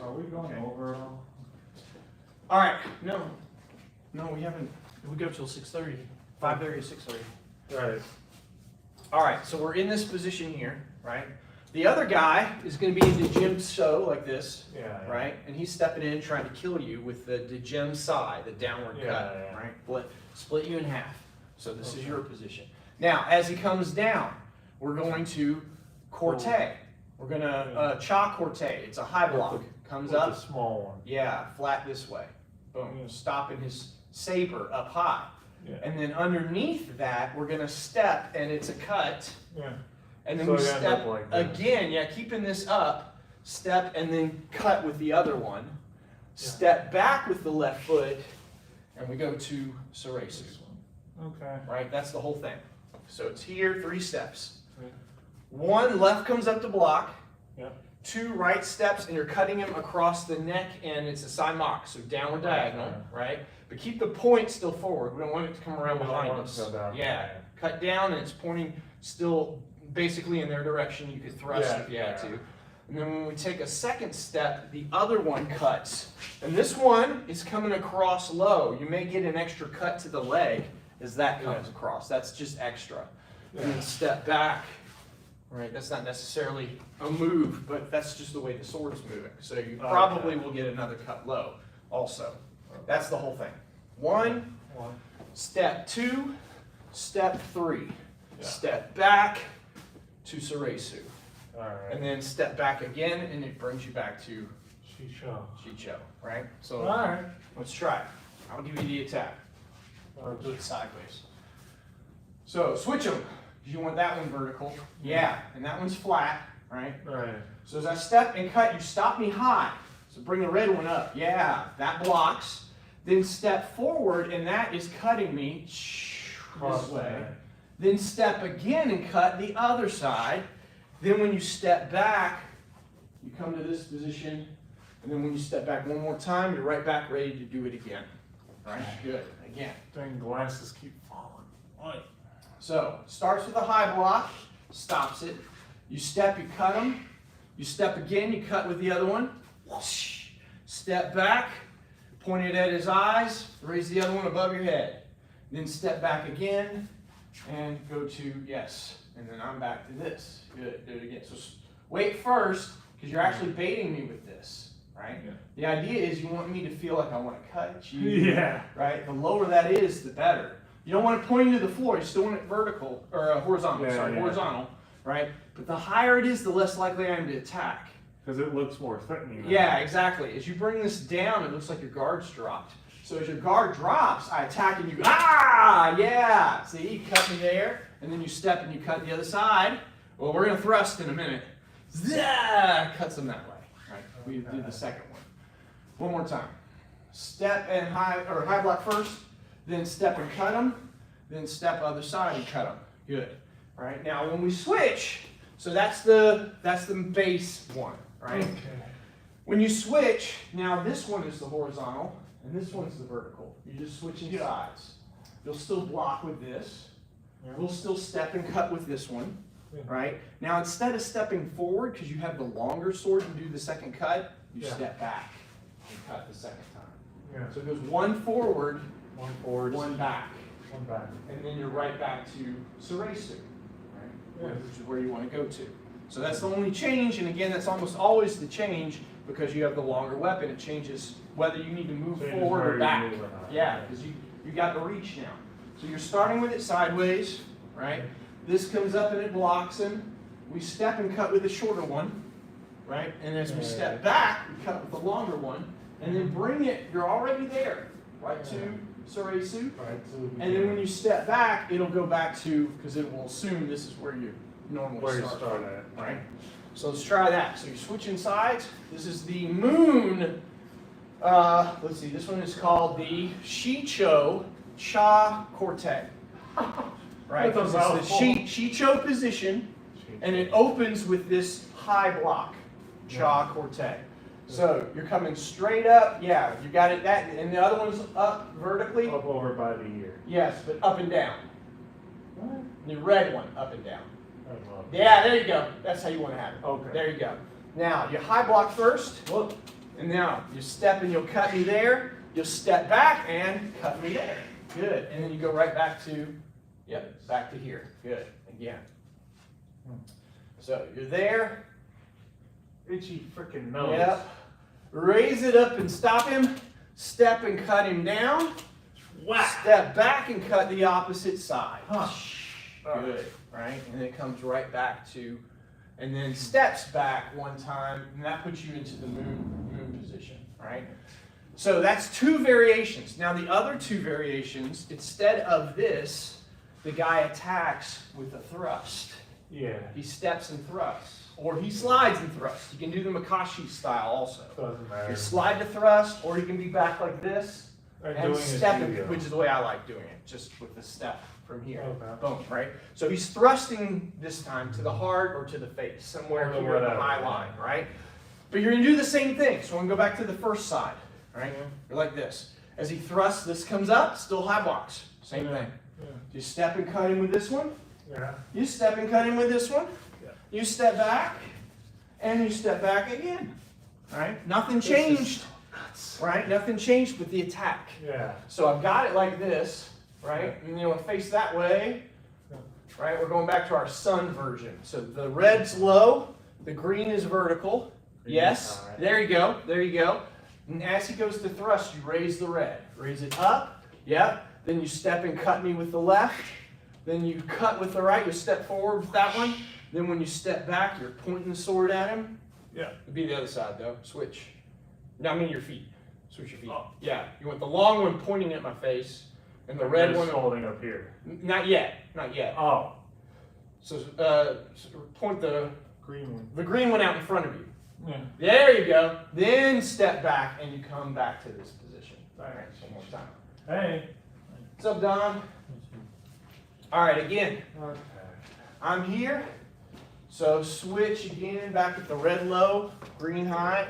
Speaker 1: Are we going over at all?
Speaker 2: All right, no, we haven't, we go till 6:30, 5:30 to 6:30.
Speaker 1: Right.
Speaker 2: All right, so we're in this position here, right? The other guy is going to be in the gym show like this,
Speaker 1: Yeah.
Speaker 2: right? And he's stepping in trying to kill you with the gem side, the downward
Speaker 1: Yeah,
Speaker 2: cut,
Speaker 1: yeah.
Speaker 2: right? Split you in half. So this is your position. Now, as he comes down, we're going to corte. We're going to cha corte. It's a high block. Comes
Speaker 1: With
Speaker 2: up.
Speaker 1: the small one.
Speaker 2: Yeah, flat this way. Boom.
Speaker 1: Yeah.
Speaker 2: Stopping his saber up high.
Speaker 1: Yeah.
Speaker 2: And then underneath that, we're going to step, and it's a cut.
Speaker 1: Yeah.
Speaker 2: And then
Speaker 1: So
Speaker 2: we
Speaker 1: I end
Speaker 2: step
Speaker 1: up like this.
Speaker 2: again, yeah, keeping this up, step and then cut with the other one. Step back with the left foot, and we go to Soresu.
Speaker 1: Okay.
Speaker 2: Right, that's the whole thing. So it's here, 3 steps.
Speaker 1: Yeah.
Speaker 2: 1 left comes up to block.
Speaker 1: Yeah.
Speaker 2: 2 right steps, and you're cutting him across the neck, and it's a side mock, so downward diagonal,
Speaker 1: Okay.
Speaker 2: right? But keep the point still forward. We don't want it to come around
Speaker 1: We don't
Speaker 2: behind
Speaker 1: want it
Speaker 2: us.
Speaker 1: to go down.
Speaker 2: Yeah, cut down, and it's pointing still basically in their direction. You could thrust
Speaker 1: Yeah,
Speaker 2: if you had
Speaker 1: yeah.
Speaker 2: to. And then when we take a second step, the other one cuts. And this one is coming across low. You may get an extra cut to the leg as that comes
Speaker 1: Yeah.
Speaker 2: across. That's just extra.
Speaker 1: Yeah.
Speaker 2: And then step back. Right, that's not necessarily a move, but that's just the way the sword's moving. So you probably will get another cut low also. That's the whole thing. 1, step 2, step 3.
Speaker 1: Yeah.
Speaker 2: Step back to Soresu.
Speaker 1: Alright.
Speaker 2: And then step back again, and it brings you back to
Speaker 1: Shisho.
Speaker 2: Shicho, right? So
Speaker 1: Alright.
Speaker 2: let's try it. I'll give you the attack. Do it
Speaker 1: Just
Speaker 2: sideways. So switch them. You want that one vertical. Yeah, and that one's flat, right?
Speaker 1: Right.
Speaker 2: So as I step and cut, you stop me high. So bring the red one up. Yeah, that blocks. Then step forward, and that is cutting me this way. Then step again and cut the other side. Then when you step back, you come to this position. And then when you step back one more time, you're right back ready to do it again. All right, good. Again.
Speaker 1: Dang, glasses keep falling. What?
Speaker 2: So, starts with a high block, stops it. You step, you cut them. You step again, you cut with the other one. Whoosh. Step back, point it at his eyes, raise the other one above your head. Then step back again, and go to yes. And then I'm back to this. Good, do it again. So wait first, because you're actually baiting me with this, right?
Speaker 1: Yeah.
Speaker 2: The idea is you want me to feel like I want to cut you.
Speaker 1: Yeah.
Speaker 2: Right? The lower that is, the better. You don't want it pointing to the floor. You still want it vertical, or horizontal,
Speaker 1: Yeah,
Speaker 2: sorry,
Speaker 1: yeah.
Speaker 2: horizontal, right? But the higher it is, the less likely I am to attack.
Speaker 1: Because it looks more threatening.
Speaker 2: Yeah, exactly. As you bring this down, it looks like your guard's dropped. So as your guard drops, I attack and you, yeah! See, you cut me there, and then you step and you cut the other side. Well, we're going to thrust in a minute. Zah! Cuts them that way. Right? We do the second one. One more time. Step and high block first, then step and cut them, then step other side and cut them. Good. Right? Now when we switch, so that's the base one, right?
Speaker 1: Okay.
Speaker 2: When you switch, now this one is the horizontal, and this one's the vertical. You're just switching sides. You'll still block with this.
Speaker 1: Yeah.
Speaker 2: We'll still step and cut with this one,
Speaker 1: Yeah.
Speaker 2: right? Now instead of stepping forward, because you have the longer sword and do the second cut, you
Speaker 1: Yeah.
Speaker 2: step back and cut the second time.
Speaker 1: Yeah.
Speaker 2: So it goes one forward,
Speaker 1: One forward,
Speaker 2: one back,
Speaker 1: one back.
Speaker 2: and then you're right back to Soresu, right?
Speaker 1: Yeah.
Speaker 2: Which is where you want to go to. So that's the only change, and again, that's almost always the change because you have the longer weapon. It changes whether you need to move
Speaker 1: Changes
Speaker 2: forward
Speaker 1: where
Speaker 2: or
Speaker 1: you
Speaker 2: back.
Speaker 1: move or not.
Speaker 2: Yeah, because you got the reach now. So you're starting with it sideways, right? This comes up and it blocks him. We step and cut with the shorter one, right? And as we step back, we cut with the longer one, and then bring it, you're already there, right to Soresu.
Speaker 1: Right. So
Speaker 2: And then when you step back, it'll go back to, because it will assume this is where you normally
Speaker 1: where you
Speaker 2: start.
Speaker 1: start at,
Speaker 2: Right? So let's try that. So you're switching sides. This is the moon. Let's see, this one is called the Shicho Cha Corte. Right?
Speaker 1: That's a
Speaker 2: This is the
Speaker 1: mouthful.
Speaker 2: Shicho position, and it opens with this high block, Cha Corte. So you're coming straight up. Yeah, you got it. That, and the other one's up vertically.
Speaker 1: Up over by the ear.
Speaker 2: Yes, but up and down. The red one, up and down.
Speaker 1: I love it.
Speaker 2: Yeah, there you go. That's how you want to have it.
Speaker 1: Okay.
Speaker 2: There you go. Now, you high block first,
Speaker 1: Look.
Speaker 2: and now you step and you'll cut me there. You'll step back and cut me there. Good. And then you go right back to, yep, back to here. Good. Again. So you're there.
Speaker 1: Itchy freaking nose.
Speaker 2: Yep. Raise it up and stop him. Step and cut him down.
Speaker 1: Whack.
Speaker 2: Step back and cut the opposite side.
Speaker 1: Huh.
Speaker 2: Good, right? And it comes right back to, and then steps back one time, and that puts you into the moon position, right? So that's 2 variations. Now the other 2 variations, instead of this, the guy attacks with a thrust.
Speaker 1: Yeah.
Speaker 2: He steps and thrusts, or he slides and thrusts. You can do the Makashi style also.
Speaker 1: Doesn't matter.
Speaker 2: You slide to thrust, or you can be back like this
Speaker 1: And
Speaker 2: and
Speaker 1: doing his
Speaker 2: step,
Speaker 1: judo.
Speaker 2: which is the way I like doing it, just with the step from here.
Speaker 1: Okay.
Speaker 2: Boom, right? So he's thrusting this time to the heart or to the face, somewhere
Speaker 1: Or
Speaker 2: here in the
Speaker 1: whatever.
Speaker 2: high line, right? But you're gonna do the same thing. So I'm gonna go back to the first side, right?
Speaker 1: Yeah.
Speaker 2: You're like this. As he thrusts, this comes up, still high blocks. Same
Speaker 1: Yeah.
Speaker 2: thing.
Speaker 1: Yeah.
Speaker 2: You step and cut him with this one.
Speaker 1: Yeah.
Speaker 2: You step and cut him with this one.
Speaker 1: Yeah.
Speaker 2: You step back, and you step back again. Right? Nothing
Speaker 1: This is
Speaker 2: changed.
Speaker 1: so nuts.
Speaker 2: Right? Nothing changed with the attack.
Speaker 1: Yeah.
Speaker 2: So I've got it like this, right? And you want to face that way. Right? We're going back to our sun version. So the red's low, the green is vertical. Yes.
Speaker 1: Alright.
Speaker 2: There you go. There you go. And as he goes to thrust, you raise the red. Raise it up. Yep. Then you step and cut me with the left. Then you cut with the right. You step forward with that one. Then when you step back, you're pointing the sword at him.
Speaker 1: Yeah.
Speaker 2: It'd be the other side though. Switch. No, I mean your feet. Switch your feet.
Speaker 1: Oh.
Speaker 2: Yeah. You want the long one pointing at my face, and the red
Speaker 1: Just
Speaker 2: one.
Speaker 1: holding up here.
Speaker 2: Not yet. Not yet.
Speaker 1: Oh.
Speaker 2: So point the
Speaker 1: Green one.
Speaker 2: green one out in front of you.
Speaker 1: Yeah.
Speaker 2: There you go. Then step back and you come back to this position. All right. One more time.
Speaker 1: Hey.
Speaker 2: What's up, Don? All right. Again,
Speaker 1: Okay.
Speaker 2: I'm here. So switch again back at the red low, green high.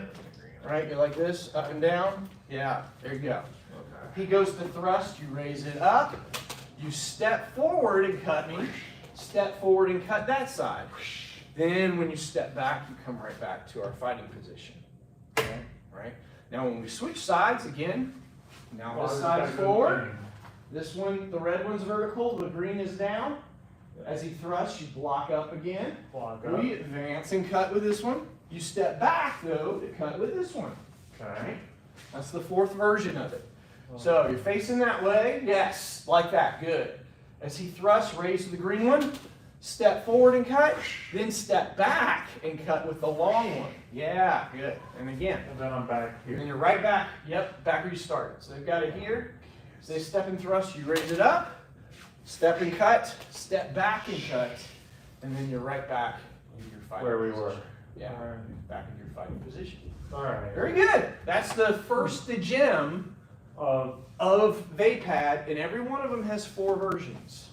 Speaker 2: Right, you're like this, up and down. Yeah, there you go.
Speaker 1: Okay.
Speaker 2: He goes to thrust, you raise it up. You step forward and cut me. Step forward and cut that side. Then when you step back, you come right back to our fighting position. Okay, right? Now when we switch sides again, now
Speaker 1: Well,
Speaker 2: this
Speaker 1: I
Speaker 2: side's
Speaker 1: just got
Speaker 2: forward.
Speaker 1: good
Speaker 2: This one, the red one's vertical, the green is down. As he thrusts, you block up again.
Speaker 1: thing. Block up.
Speaker 2: We advance and cut with this one. You step back though to cut with this one.
Speaker 1: Okay.
Speaker 2: That's the fourth version of it. So you're facing that way. Yes, like that. Good. As he thrusts, raise to the green one. Step forward and cut. Then step back and cut with the long one. Yeah, good. And again.
Speaker 1: And then I'm back
Speaker 2: And then
Speaker 1: here.
Speaker 2: you're right back. Yep, back where you started. So they've got it here. So they step and thrust. You raise it up. Step and cut. Step back and cut. And then you're right back into your fighting
Speaker 1: Where we
Speaker 2: position.
Speaker 1: were.
Speaker 2: Yeah,
Speaker 1: Alright.
Speaker 2: back in your fighting position.
Speaker 1: Alright.
Speaker 2: Very good. That's the first gem of Vapad, and every one of them has 4 versions,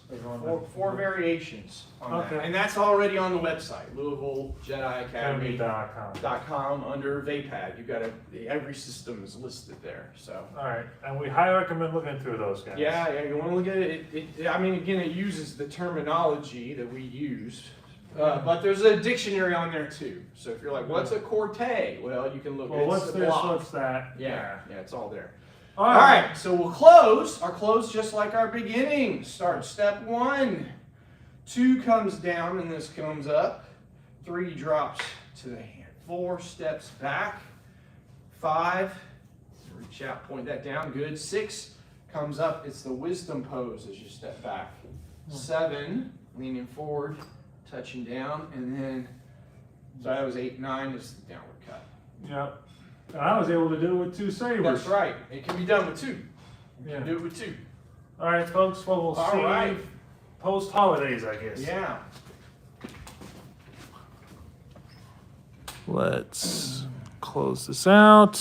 Speaker 2: four variations on that.
Speaker 1: Okay.
Speaker 2: And that's already on the website, Louisville Jedi
Speaker 1: Academy.com.
Speaker 2: Academy.com under Vapad. You've got every system is listed there. So.
Speaker 1: Alright. And we highly recommend looking through those guys.
Speaker 2: Yeah, you want to look at it. I mean, again, it uses the terminology that we use. But there's a dictionary on there too. So if you're like, what's a corte? Well, you can look
Speaker 1: Well,
Speaker 2: at
Speaker 1: what's
Speaker 2: it's a
Speaker 1: this?
Speaker 2: block.
Speaker 1: What's that?
Speaker 2: Yeah, it's all there.
Speaker 1: All
Speaker 2: All right, so we'll close. Our close just like our beginning. Start step 1. 2 comes down and this comes up. 3 drops to the hand. 4 steps back. 5, reach out, point that down. Good. 6 comes up. It's the wisdom pose as you step back. 7, leaning forward, touching down, and then, so that was 8, 9 is the downward cut.
Speaker 1: Yep. And I was able to do it with 2 sabers.
Speaker 2: That's right. It can be done with 2. You
Speaker 1: Yeah.
Speaker 2: can do it with 2.
Speaker 1: All right, folks. Well, we'll
Speaker 2: All
Speaker 1: see
Speaker 2: right.
Speaker 1: post holidays, I guess.
Speaker 2: Yeah.
Speaker 1: Let's close this out.